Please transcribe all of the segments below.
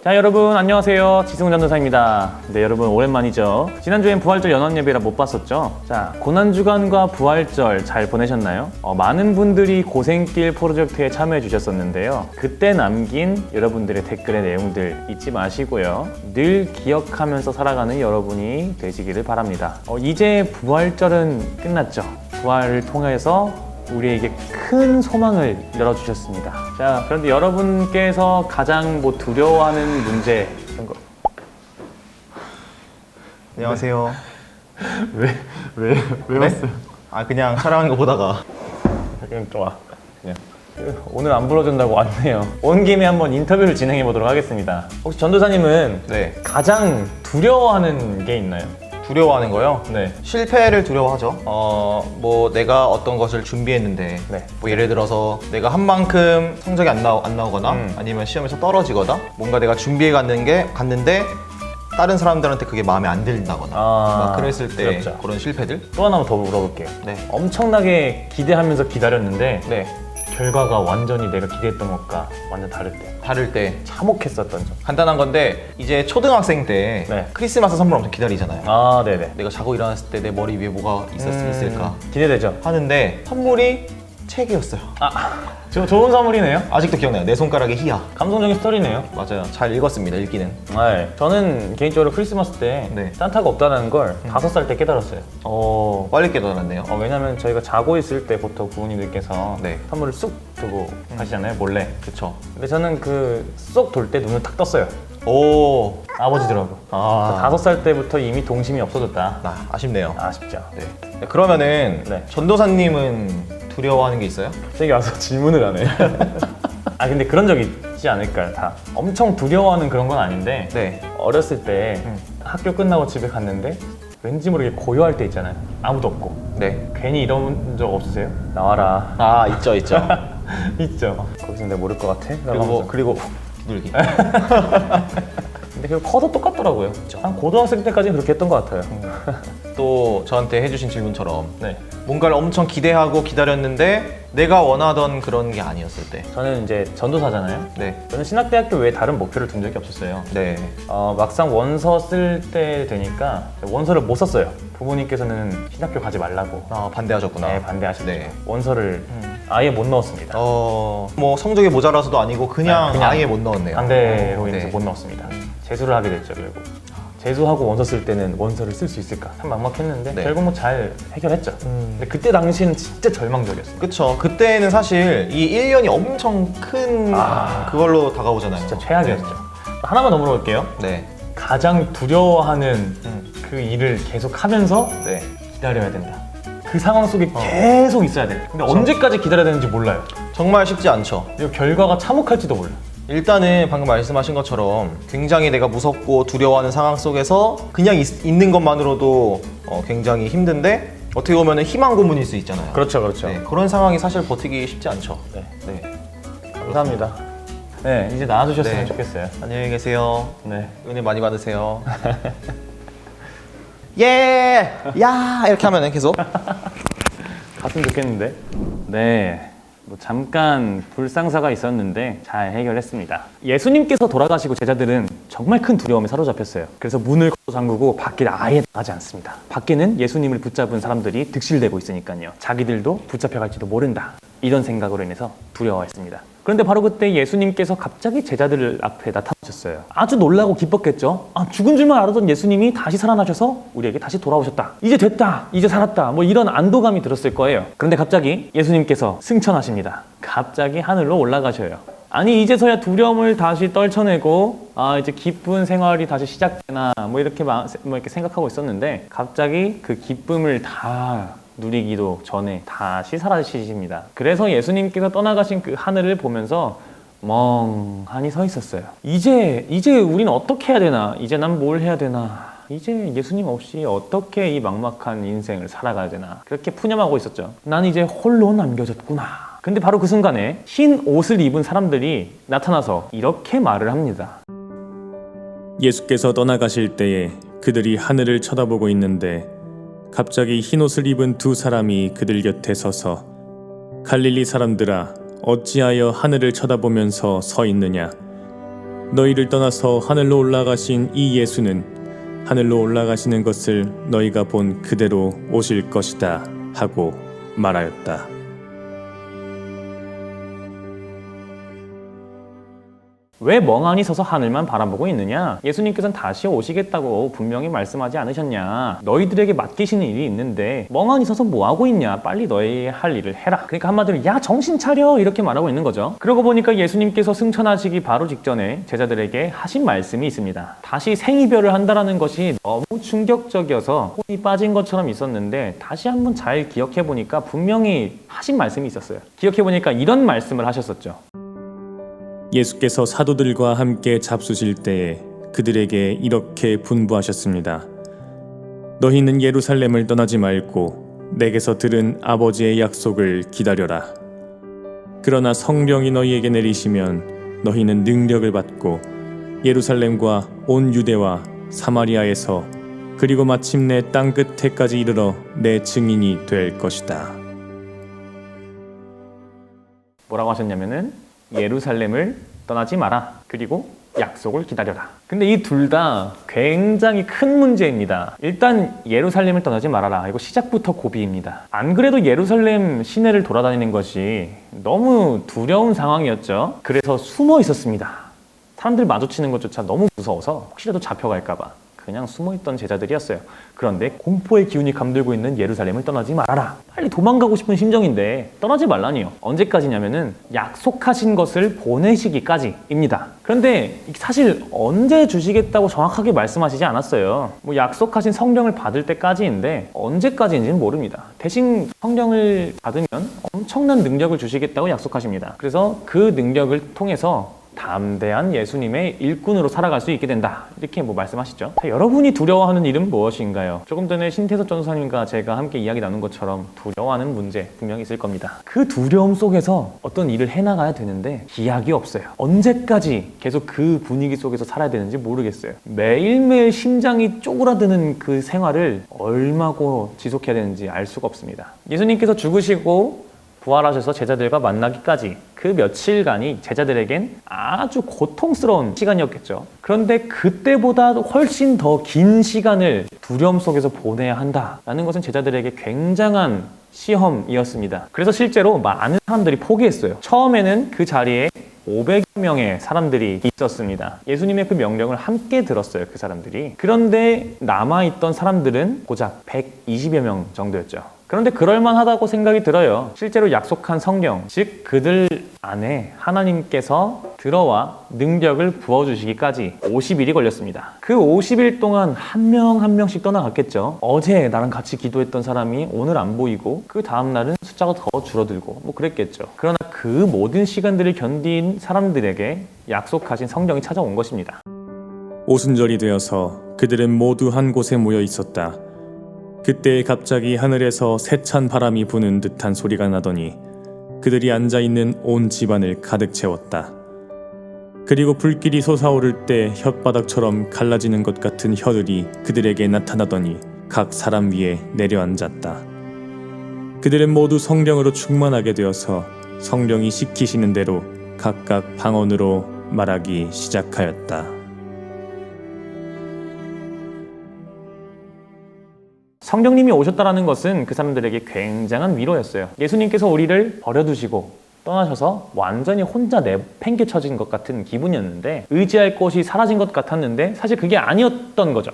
자, 여러분 안녕하세요. 지승훈 전도사입니다. 네, 여러분 오랜만이죠. 지난주엔 부활절 연원 예배라 못 봤었죠? 자, 고난주간과 부활절 잘 보내셨나요? 많은 분들이 고생길 프로젝트에 참여해 주셨었는데요. 그때 남긴 여러분들의 댓글의 내용들 잊지 마시고요. 늘 기억하면서 살아가는 여러분이 되시기를 바랍니다. 이제 부활절은 끝났죠. 부활을 통해서 우리에게 큰 소망을 열어주셨습니다. 자, 그런데 여러분께서 가장 두려워하는 문제 이런 거. 안녕하세요. 왜 네? 왔어요? 그냥 촬영한 거 보다가. 그냥 좀 와. 그냥. 오늘 안 불러준다고 왔네요. 온 김에 한번 인터뷰를 진행해 보도록 하겠습니다. 혹시 전도사님은 네. 가장 두려워하는 게 있나요? 두려워하는 거요? 네. 실패를 두려워하죠. 내가 어떤 것을 준비했는데, 네. 예를 들어서 내가 한 만큼 성적이 안 나오거나, 아니면 시험에서 떨어지거나, 뭔가 내가 준비해 갔는데, 다른 사람들한테 그게 마음에 안 든다거나, 막 그랬을 때 두렵죠. 그런 실패들. 또 하나만 더 물어볼게요. 네. 엄청나게 기대하면서 기다렸는데 네. 결과가 완전히 내가 기대했던 것과 완전 다를 때, 다를 때 참혹했었던 점. 간단한 건데, 이제 초등학생 때 네. 크리스마스 선물 엄청 기다리잖아요. 아, 네네. 내가 자고 일어났을 때 내 머리 위에 뭐가 있을까 기대되죠? 하는데, 선물이 책이었어요. 좋은 선물이네요. 아직도 기억나요. 내 손가락의 희야. 감성적인 스토리네요. 맞아요. 잘 읽었습니다. 읽기는. 네. 저는 개인적으로 크리스마스 때 네. 산타가 없다는 걸 5살 때 깨달았어요. 빨리 깨달았네요. 왜냐면 저희가 자고 있을 때부터 부모님들께서 네. 선물을 쑥 두고 가시잖아요, 몰래. 그쵸. 근데 저는 그 쏙 돌 때 눈을 탁 떴어요. 오. 아버지더라고. 5살 때부터 이미 동심이 없어졌다. 아쉽네요. 아쉽죠. 네, 그러면은 네. 전도사님은 두려워하는 게 있어요? 갑자기 와서 질문을 하네. 근데 그런 적 있지 않을까요, 다. 엄청 두려워하는 그런 건 아닌데 네. 어렸을 때 학교 끝나고 집에 갔는데 왠지 모르게 고요할 때 있잖아요. 아무도 없고. 네. 괜히 이런 적 없으세요? 나와라. 있죠. 있죠. 거기서 내가 모를 것 같아? 그리고 누르기. 근데 그 커도 똑같더라고요. 한 고등학생 때까지는 그렇게 했던 것 같아요. 또 저한테 해주신 질문처럼 네. 뭔가를 엄청 기대하고 기다렸는데 내가 원하던 그런 게 아니었을 때. 저는 이제 전도사잖아요. 네. 저는 신학대학교 외에 다른 목표를 둔 적이 없었어요. 네. 막상 원서 쓸 때 되니까 원서를 못 썼어요. 부모님께서는 신학교 가지 말라고 반대하셨구나. 네, 반대하셨죠. 네. 원서를 아예 못 넣었습니다. 성적이 모자라서도 아니고 그냥 그냥 아예 못 넣었네요. 반대로 인해서 네. 못 넣었습니다. 재수를 하게 됐죠, 결국. 재수하고 원서 쓸 때는 원서를 쓸 수 있을까? 참 막막했는데 네. 결국 잘 해결했죠. 근데 그때 당시는 진짜 절망적이었어요. 그쵸. 그때는 사실 이 1년이 엄청 큰 그걸로 다가오잖아요. 진짜 최악이었죠. 하나만 더 물어볼게요. 네. 가장 두려워하는 그 일을 계속 하면서 네. 기다려야 된다. 그 상황 속에 계속 있어야 돼. 근데 언제까지 기다려야 되는지 몰라요. 정말 쉽지 않죠. 그리고 결과가 참혹할지도 몰라요. 일단은 방금 말씀하신 것처럼 굉장히 내가 무섭고 두려워하는 상황 속에서 그냥 있는 것만으로도 굉장히 힘든데 어떻게 보면 희망 고문일 수 있잖아요. 그렇죠. 네, 그런 상황이 사실 버티기 쉽지 않죠. 네. 네. 감사합니다. 네, 이제 나와주셨으면 네. 좋겠어요. 안녕히 계세요. 네. 은혜 많이 받으세요. 예! 야! 이렇게 하면 계속. 갔으면 좋겠는데. 네. 잠깐 불상사가 있었는데 잘 해결했습니다. 예수님께서 돌아가시고 제자들은 정말 큰 두려움에 사로잡혔어요. 그래서 문을 잠그고 밖에 아예 나가지 않습니다. 밖에는 예수님을 붙잡은 사람들이 득실되고 있으니까요. 자기들도 붙잡혀갈지도 모른다. 이런 생각으로 인해서 두려워했습니다. 그런데 바로 그때 예수님께서 갑자기 제자들 앞에 나타나셨어요. 아주 놀라고 기뻤겠죠. 죽은 줄만 알았던 예수님이 다시 살아나셔서 우리에게 다시 돌아오셨다. 이제 됐다. 이제 살았다. 이런 안도감이 들었을 거예요. 그런데 갑자기 예수님께서 승천하십니다. 갑자기 하늘로 올라가셔요. 아니 이제서야 두려움을 다시 떨쳐내고 이제 기쁜 생활이 다시 시작되나 이렇게 생각하고 있었는데 갑자기 그 기쁨을 다 누리기도 전에 다시 사라지십니다. 그래서 예수님께서 떠나가신 그 하늘을 보면서 멍하니 서 있었어요. 이제 우리는 어떻게 해야 되나? 이제 난 뭘 해야 되나? 이제 예수님 없이 어떻게 이 막막한 인생을 살아가야 되나? 그렇게 푸념하고 있었죠. 난 이제 홀로 남겨졌구나. 근데 바로 그 순간에 흰 옷을 입은 사람들이 나타나서 이렇게 말을 합니다. 예수께서 떠나가실 때에 그들이 하늘을 쳐다보고 있는데 갑자기 흰옷을 입은 두 사람이 그들 곁에 서서 갈릴리 사람들아 어찌하여 하늘을 쳐다보면서 서 있느냐 너희를 떠나서 하늘로 올라가신 이 예수는 하늘로 올라가시는 것을 너희가 본 그대로 오실 것이다 하고 말하였다. 왜 멍하니 서서 하늘만 바라보고 있느냐? 예수님께서는 다시 오시겠다고 분명히 말씀하지 않으셨냐? 너희들에게 맡기시는 일이 있는데 멍하니 서서 뭐하고 있냐? 빨리 너희 할 일을 해라. 그러니까 한마디로 야 정신 차려 이렇게 말하고 있는 거죠. 그러고 보니까 예수님께서 승천하시기 바로 직전에 제자들에게 하신 말씀이 있습니다. 다시 생이별을 한다라는 것이 너무 충격적이어서 혼이 빠진 것처럼 있었는데 다시 한번 잘 기억해 보니까 분명히 하신 말씀이 있었어요. 기억해 보니까 이런 말씀을 하셨었죠. 예수께서 사도들과 함께 잡수실 때에 그들에게 이렇게 분부하셨습니다. 너희는 예루살렘을 떠나지 말고 내게서 들은 아버지의 약속을 기다려라. 그러나 성령이 너희에게 내리시면 너희는 능력을 받고 예루살렘과 온 유대와 사마리아에서 그리고 마침내 땅 끝에까지 이르러 내 증인이 될 것이다. 뭐라고 하셨냐면은 예루살렘을 떠나지 마라. 그리고 약속을 기다려라. 근데 이 둘 다 굉장히 큰 문제입니다. 일단 예루살렘을 떠나지 말아라. 이거 시작부터 고비입니다. 안 그래도 예루살렘 시내를 돌아다니는 것이 너무 두려운 상황이었죠. 그래서 숨어 있었습니다. 사람들 마주치는 것조차 너무 무서워서 혹시라도 잡혀갈까봐 그냥 숨어있던 제자들이었어요. 그런데 공포의 기운이 감돌고 있는 예루살렘을 떠나지 말아라. 빨리 도망가고 싶은 심정인데 떠나지 말라니요. 언제까지냐면은 약속하신 것을 보내시기까지입니다. 그런데 사실 언제 주시겠다고 정확하게 말씀하시지 않았어요. 뭐 약속하신 성령을 받을 때까지인데 언제까지인지는 모릅니다. 대신 성령을 받으면 엄청난 능력을 주시겠다고 약속하십니다. 그래서 그 능력을 통해서 담대한 예수님의 일꾼으로 살아갈 수 있게 된다. 이렇게 말씀하시죠. 자, 여러분이 두려워하는 일은 무엇인가요? 조금 전에 신태섭 전도사님과 제가 함께 이야기 나눈 것처럼 두려워하는 문제 분명히 있을 겁니다. 그 두려움 속에서 어떤 일을 해나가야 되는데 기약이 없어요. 언제까지 계속 그 분위기 속에서 살아야 되는지 모르겠어요. 매일매일 심장이 쪼그라드는 그 생활을 얼마고 지속해야 되는지 알 수가 없습니다. 예수님께서 죽으시고 부활하셔서 제자들과 만나기까지 그 며칠간이 제자들에겐 아주 고통스러운 시간이었겠죠. 그런데 그때보다 훨씬 더 긴 시간을 두려움 속에서 보내야 한다라는 것은 제자들에게 굉장한 시험이었습니다. 그래서 실제로 많은 사람들이 포기했어요. 처음에는 그 자리에 500여 명의 사람들이 있었습니다. 예수님의 그 명령을 함께 들었어요, 그 사람들이. 그런데 남아있던 사람들은 고작 120여 명 정도였죠. 그런데 그럴만하다고 생각이 들어요. 실제로 약속한 성령, 즉 그들 안에 하나님께서 들어와 능력을 부어주시기까지 50일이 걸렸습니다. 그 50일 동안 한 명 한 명씩 떠나갔겠죠. 어제 나랑 같이 기도했던 사람이 오늘 안 보이고 그 다음날은 숫자가 더 줄어들고 뭐 그랬겠죠. 그러나 그 모든 시간들을 견딘 사람들에게 약속하신 성령이 찾아온 것입니다. 오순절이 되어서 그들은 모두 한 곳에 모여 있었다. 그때 갑자기 하늘에서 세찬 바람이 부는 듯한 소리가 나더니 그들이 앉아있는 온 집안을 가득 채웠다. 그리고 불길이 솟아오를 때 혓바닥처럼 갈라지는 것 같은 혀들이 그들에게 나타나더니 각 사람 위에 내려앉았다. 그들은 모두 성령으로 충만하게 되어서 성령이 시키시는 대로 각각 방언으로 말하기 시작하였다. 성령님이 오셨다는 것은 그 사람들에게 굉장한 위로였어요. 예수님께서 우리를 버려두시고 떠나셔서 완전히 혼자 내팽개쳐진 것 같은 기분이었는데 의지할 곳이 사라진 것 같았는데 사실 그게 아니었던 거죠.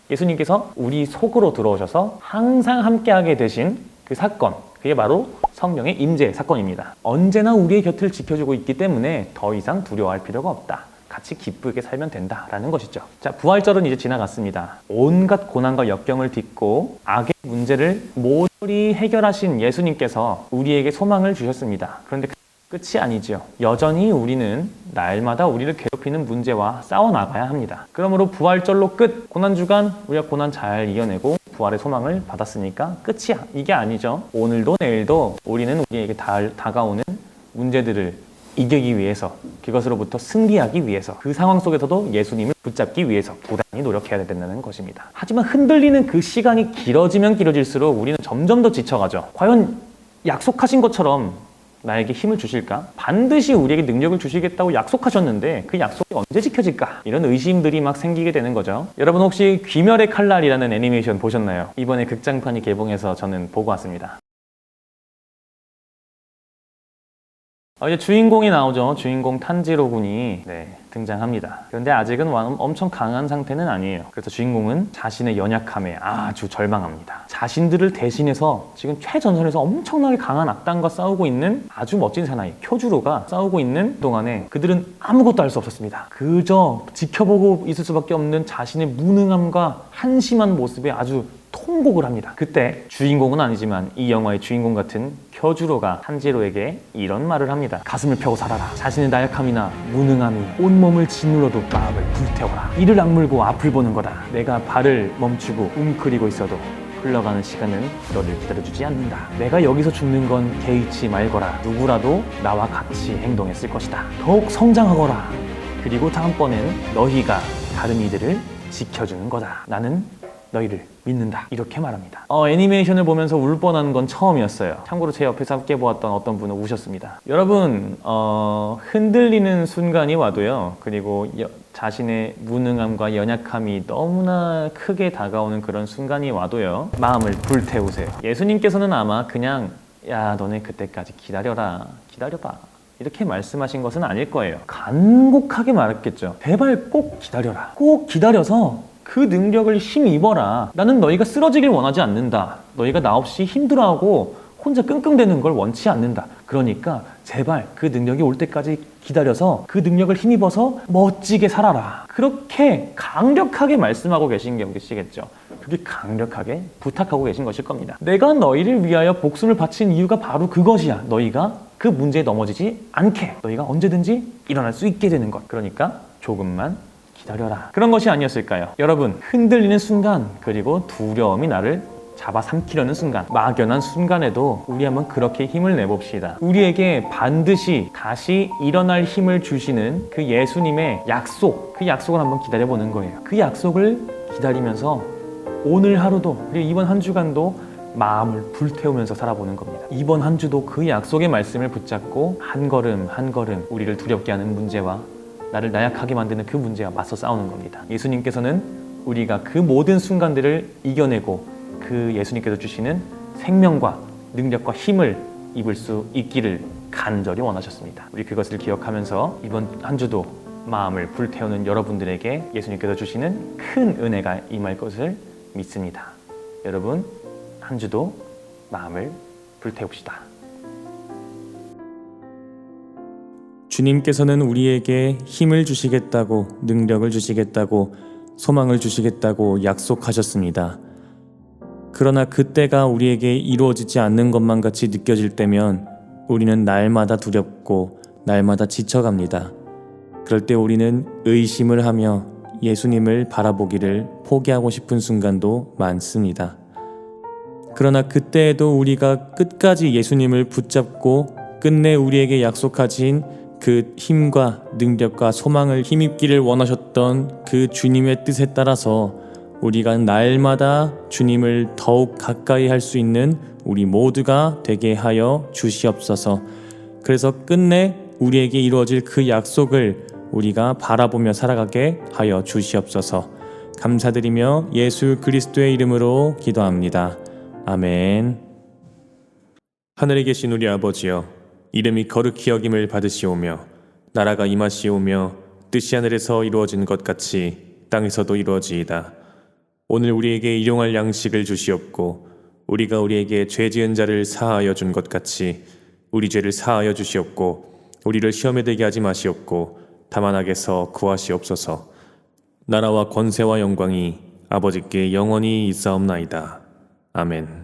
예수님께서 우리 속으로 들어오셔서 항상 함께하게 되신 그 사건, 그게 바로 성령의 임재 사건입니다. 언제나 우리의 곁을 지켜주고 있기 때문에 더 이상 두려워할 필요가 없다. 같이 기쁘게 살면 된다라는 것이죠. 자, 부활절은 이제 지나갔습니다. 온갖 고난과 역경을 딛고 악의 문제를 모조리 해결하신 예수님께서 우리에게 소망을 주셨습니다. 그런데 끝이 아니죠. 여전히 우리는 날마다 우리를 괴롭히는 문제와 싸워나가야 합니다. 그러므로 부활절로 끝! 고난주간 우리가 고난 잘 이겨내고 부활의 소망을 받았으니까 끝이야. 이게 아니죠. 오늘도 내일도 우리는 우리에게 다가오는 문제들을 이기기 위해서 그것으로부터 승리하기 위해서, 그 상황 속에서도 예수님을 붙잡기 위해서 부단히 노력해야 된다는 것입니다. 하지만 흔들리는 그 시간이 길어지면 길어질수록 우리는 점점 더 지쳐가죠. 과연 약속하신 것처럼 나에게 힘을 주실까? 반드시 우리에게 능력을 주시겠다고 약속하셨는데 그 약속이 언제 지켜질까? 이런 의심들이 막 생기게 되는 거죠. 여러분 혹시 귀멸의 칼날이라는 애니메이션 보셨나요? 이번에 극장판이 개봉해서 저는 보고 왔습니다. 이제 주인공이 나오죠. 주인공 탄지로 군이 등장합니다. 그런데 아직은 엄청 강한 상태는 아니에요. 그래서 주인공은 자신의 연약함에 아주 절망합니다. 자신들을 대신해서 지금 최전선에서 엄청나게 강한 악당과 싸우고 있는 아주 멋진 사나이 쿄주로가 싸우고 있는 동안에 그들은 아무것도 할 수 없었습니다. 그저 지켜보고 있을 수밖에 없는 자신의 무능함과 한심한 모습에 아주 통곡을 합니다. 그때 주인공은 아니지만 이 영화의 주인공 같은 쿄주로가 탄지로에게 이런 말을 합니다. 가슴을 펴고 살아라. 자신의 나약함이나 무능함이 온몸을 짓눌러도 마음을 불태워라. 이를 악물고 앞을 보는 거다. 내가 발을 멈추고 웅크리고 있어도 흘러가는 시간은 너를 기다려주지 않는다. 내가 여기서 죽는 건 개의치 말거라. 누구라도 나와 같이 행동했을 것이다. 더욱 성장하거라. 그리고 다음번엔 너희가 다른 이들을 지켜주는 거다. 나는 너희를 믿는다. 이렇게 말합니다. 애니메이션을 보면서 울 뻔한 건 처음이었어요. 참고로 제 옆에서 함께 보았던 어떤 분은 우셨습니다. 여러분 흔들리는 순간이 와도요, 그리고 자신의 무능함과 연약함이 너무나 크게 다가오는 그런 순간이 와도요, 마음을 불태우세요. 예수님께서는 아마 그냥 야 너네 그때까지 기다려라, 기다려봐 이렇게 말씀하신 것은 아닐 거예요. 간곡하게 말했겠죠. 제발 꼭 기다려라. 꼭 기다려서 그 능력을 힘입어라. 나는 너희가 쓰러지길 원하지 않는다. 너희가 나 없이 힘들어하고 혼자 끙끙대는 걸 원치 않는다. 그러니까 제발 그 능력이 올 때까지 기다려서 그 능력을 힘입어서 멋지게 살아라. 그렇게 강력하게 말씀하고 계신 계시겠죠. 그게 강력하게 부탁하고 계신 것일 겁니다. 내가 너희를 위하여 목숨을 바친 이유가 바로 그것이야. 너희가 그 문제에 넘어지지 않게, 너희가 언제든지 일어날 수 있게 되는 것. 그러니까 조금만 기다려라. 그런 것이 아니었을까요? 여러분, 흔들리는 순간, 그리고 두려움이 나를 잡아삼키려는 순간, 막연한 순간에도 우리 한번 그렇게 힘을 내봅시다. 우리에게 반드시 다시 일어날 힘을 주시는 그 예수님의 약속, 그 약속을 한번 기다려보는 거예요. 그 약속을 기다리면서 오늘 하루도, 그리고 이번 한 주간도 마음을 불태우면서 살아보는 겁니다. 이번 한 주도 그 약속의 말씀을 붙잡고 한 걸음 한 걸음 우리를 두렵게 하는 문제와 나를 나약하게 만드는 그 문제와 맞서 싸우는 겁니다. 예수님께서는 우리가 그 모든 순간들을 이겨내고 그 예수님께서 주시는 생명과 능력과 힘을 입을 수 있기를 간절히 원하셨습니다. 우리 그것을 기억하면서 이번 한 주도 마음을 불태우는 여러분들에게 예수님께서 주시는 큰 은혜가 임할 것을 믿습니다. 여러분, 한 주도 마음을 불태웁시다. 주님께서는 우리에게 힘을 주시겠다고, 능력을 주시겠다고, 소망을 주시겠다고 약속하셨습니다. 그러나 그때가 우리에게 이루어지지 않는 것만 같이 느껴질 때면 우리는 날마다 두렵고 날마다 지쳐갑니다. 그럴 때 우리는 의심을 하며 예수님을 바라보기를 포기하고 싶은 순간도 많습니다. 그러나 그때에도 우리가 끝까지 예수님을 붙잡고 끝내 우리에게 약속하신 그 힘과 능력과 소망을 힘입기를 원하셨던 그 주님의 뜻에 따라서 우리가 날마다 주님을 더욱 가까이 할 수 있는 우리 모두가 되게 하여 주시옵소서. 그래서 끝내 우리에게 이루어질 그 약속을 우리가 바라보며 살아가게 하여 주시옵소서. 감사드리며 예수 그리스도의 이름으로 기도합니다. 아멘. 하늘에 계신 우리 아버지여, 이름이 거룩히 여김을 받으시오며 나라가 임하시오며 뜻이 하늘에서 이루어진 것 같이 땅에서도 이루어지이다. 오늘 우리에게 일용할 양식을 주시옵고 우리가 우리에게 죄 지은 자를 사하여 준 것 같이 우리 죄를 사하여 주시옵고 우리를 시험에 들게 하지 마시옵고 다만 악에서 구하시옵소서. 나라와 권세와 영광이 아버지께 영원히 있사옵나이다. 아멘.